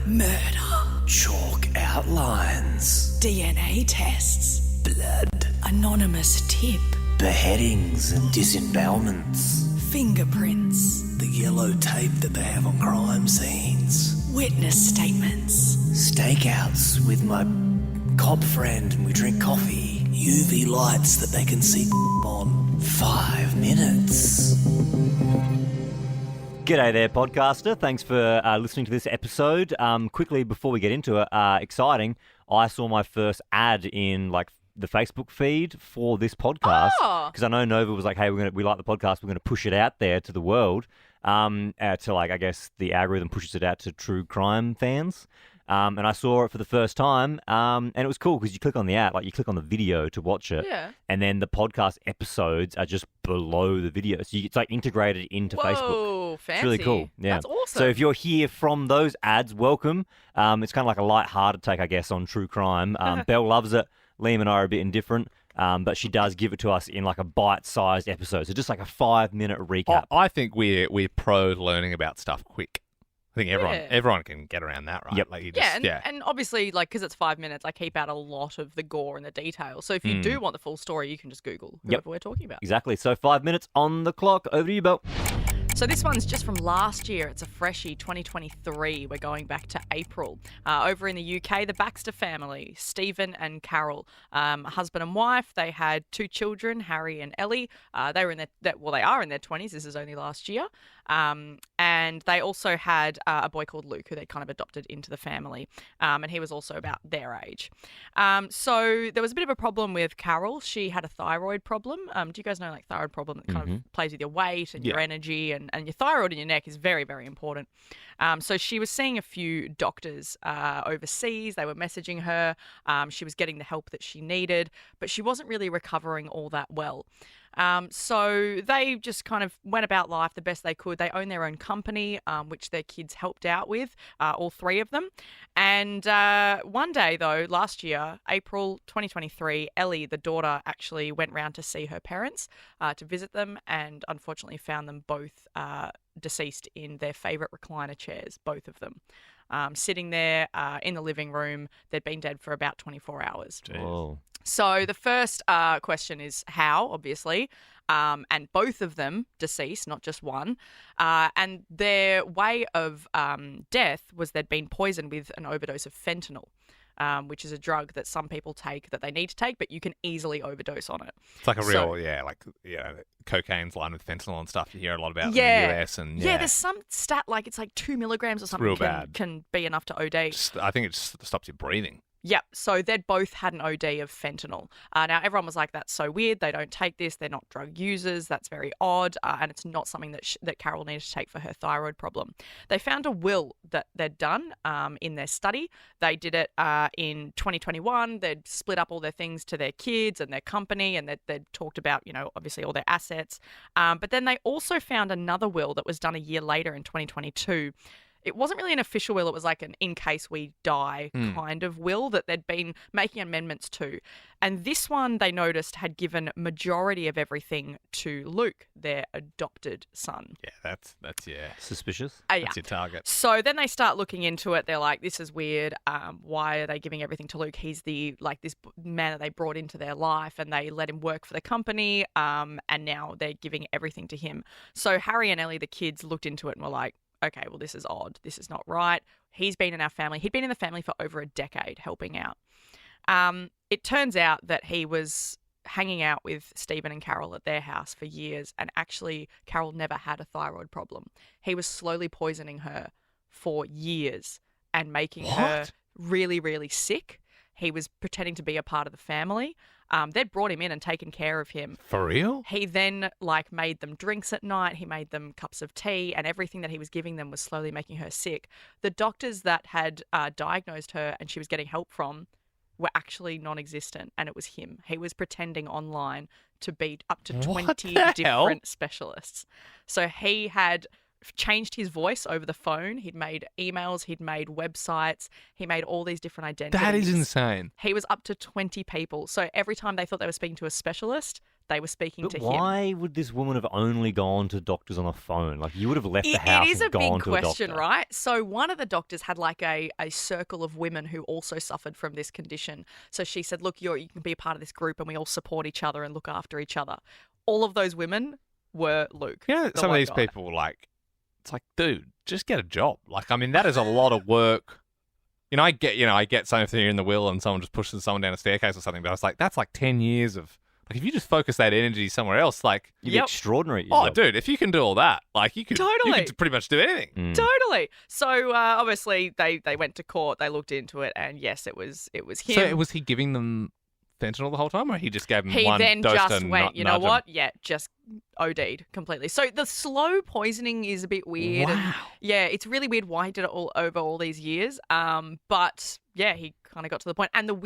Murder. Chalk outlines. DNA tests. Blood. Anonymous tip. Beheadings and disembowelments. Fingerprints. The yellow tape that they have on crime scenes. Witness statements. Stakeouts with my cop friend and we drink coffee. UV lights that they can see on. 5 minutes. G'day there, podcaster. Thanks for listening to this episode. Quickly, before we get into it, exciting, I saw my first ad in the Facebook feed for this podcast because I know Nova was like, hey, we like the podcast, we're going to push it out there to the world, to I guess the algorithm pushes it out to true crime fans. And I saw it for the first time, and it was cool because you click on the ad, you click on the video to watch it, and then the podcast episodes are just below the video. So it's integrated into Facebook. Whoa, fancy. It's really cool. Yeah. That's awesome. So if you're here from those ads, welcome. It's kind of like a light-hearted take, I guess, on true crime. Belle loves it. Liam and I are a bit indifferent, but she does give it to us in a bite-sized episode. So just a 5-minute recap. I think we're pro learning about stuff quick. I think everyone can get around that, right? Yep. And obviously, because it's 5 minutes, I keep out a lot of the gore and the details. So if you do want the full story, you can just Google whoever we're talking about. Exactly. So 5 minutes on the clock. Over to you, Belle. So this one's just from last year. It's a freshie, 2023. We're going back to April. Over in the UK, the Baxter family, Stephen and Carol, husband and wife. They had 2 children, Harry and Ellie. They are in their 20s. This is only last year. And they also had a boy called Luke, who they kind of adopted into the family. And he was also about their age. So there was a bit of a problem with Carol. She had a thyroid problem. Do you guys know thyroid problem that kind of plays with your weight and your energy, and your thyroid in your neck is very, very important. So she was seeing a few doctors overseas. They were messaging her. She was getting the help that she needed, but she wasn't really recovering all that well. So they just kind of went about life the best they could. They own their own company, which their kids helped out with, all 3 of them. And one day, though, last year, April 2023, Ellie, the daughter, actually went round to see her parents, to visit them, and unfortunately found them both deceased in their favourite recliner chairs, both of them. Sitting there in the living room. They'd been dead for about 24 hours. Whoa. So the first question is how, obviously, and both of them deceased, not just one. And their way of death was they'd been poisoned with an overdose of fentanyl, which is a drug that some people take that they need to take, but you can easily overdose on it. It's like a real, cocaine's lined with fentanyl and stuff you hear a lot about in the US. And there's some stat it's 2 milligrams or something real bad. Can be enough to OD. I think it just stops you breathing. Yep. So they'd both had an OD of fentanyl. Now, everyone was like, that's so weird. They don't take this. They're not drug users. That's very odd. And it's not something that Carol needed to take for her thyroid problem. They found a will that they'd done in their study. They did it in 2021. They'd split up all their things to their kids and their company, and they'd talked about, obviously all their assets. But then they also found another will that was done a year later in 2022. It wasn't really an official will. It was like an in case we die kind of will that they'd been making amendments to. And this one, they noticed, had given majority of everything to Luke, their adopted son. Yeah, that's Suspicious. That's your target. So then they start looking into it. They're like, this is weird. Why are they giving everything to Luke? He's this man that they brought into their life, and they let him work for the company. And now they're giving everything to him. So Harry and Ellie, the kids, looked into it and were like, okay, well, this is odd. This is not right. He's been in our family. He'd been in the family for over a decade helping out. It turns out that he was hanging out with Stephen and Carol at their house for years, and actually Carol never had a thyroid problem. He was slowly poisoning her for years and making her really, really sick. He was pretending to be a part of the family. They'd brought him in and taken care of him. For real? He then made them drinks at night. He made them cups of tea, and everything that he was giving them was slowly making her sick. The doctors that had diagnosed her and she was getting help from were actually non-existent, and it was him. He was pretending online to be up to 20 different specialists. So he had changed his voice over the phone. He'd made emails, he'd made websites, he made all these different identities. That is insane. He was up to 20 people. So every time they thought they were speaking to a specialist, they were speaking But to him. why would this woman have only gone to doctors on the phone? Like, you would have left the house It is and a gone big to a question, doctor. right? So one of the doctors had like a circle of women who also suffered from this condition. So she said, look, you can be a part of this group and we all support each other and look after each other. All of those women were Luke. You know, the some of one these guy. people, like, it's like, dude, just get a job. Like, I mean, that is a lot of work. I get something here in the will and someone just pushes someone down a staircase or something, but I was like, that's like 10 years of, like, if you just focus that energy somewhere else, like, You'd be extraordinary at your oh, job. dude, if you can do all that, like, you could pretty much do anything. Mm. Totally. So obviously they went to court, they looked into it, and yes, it was him. So was he giving them fentanyl the whole time, or he just gave them He one then dose just to went, you know nudge 'em? what? Yeah, just OD'd completely. So the slow poisoning is a bit weird. Wow. And yeah, it's really weird why he did it all over all these years. But yeah, he kind of got to the point. And And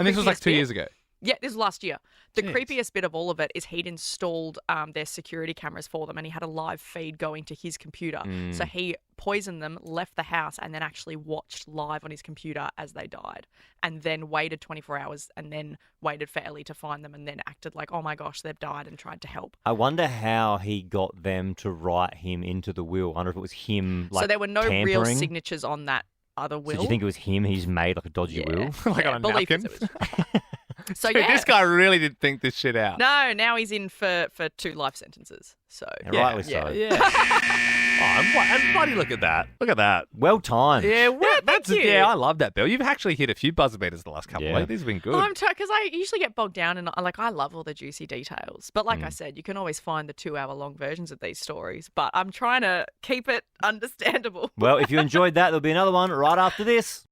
this was like creepiest 2 bit- years ago. Yeah, this was last year. The Jeez. creepiest bit of all of it is he'd installed their security cameras for them and he had a live feed going to his computer. So he poisoned them, left the house, and then actually watched live on his computer as they died. And then waited 24 hours and then waited for Ellie to find them and then acted like, oh my gosh, they've died and tried to help. I wonder how he got them to write him into the will. I wonder if it was him, like, so there were no real tampering. signatures on that other will. So do you think it was him? He's made like a dodgy will. Like on a belief napkin? is it was- So Dude, yeah. this guy really did think this shit out. No, now he's in for 2 life sentences. So Yeah, rightly so. Yeah. and bloody look at that. Look at that. Well timed. Yeah, thank you. Yeah, I love that, Bill. You've actually hit a few buzzer beaters the last couple Yeah. of weeks. These have been good. I'm because I usually get bogged down and I love all the juicy details. But like I said, you can always find the 2-hour-long versions of these stories. But I'm trying to keep it understandable. Well, if you enjoyed that, there'll be another one right after this.